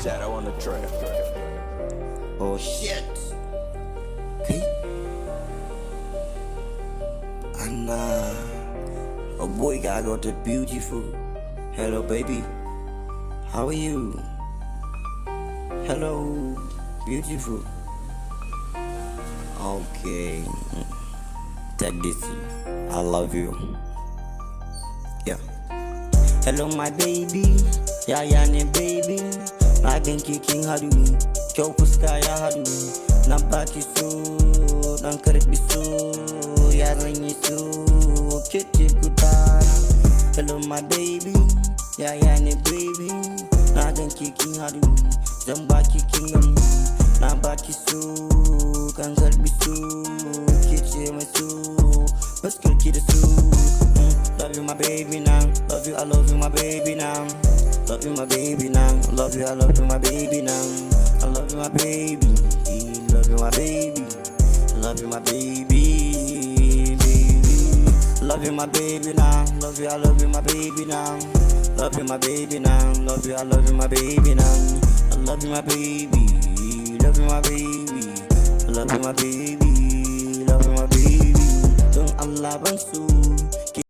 Shadow on the track. Oh shit. Okay. And a boy got the beautiful. Hello baby. How are you? Hello, beautiful. Okay. Take this. I love you. Yeah. Hello my baby. Yeah, baby. I've been kicking hadu. Kyau fuska ya hadu. Na baki so, dan karbi so. Yaran yi so, kete guda. Hello my baby. Yeah, baby. Na gan kicking hadu. Zan baki kingdom. Na baki so, kan karbi so. Kece mai so, fuskar ki da so. Love you my baby now. Love you, I love you my baby now. Love you my baby now. Love you, I love you my baby now. I love you my baby. Love you my baby. Love you my baby. Baby. Love you my baby now. Love you, I love you my baby now. Love you my baby now. Love you, I love you my baby now. I love you my baby. Love you my baby. Love you my baby. Love you my baby. Don Allah ban so.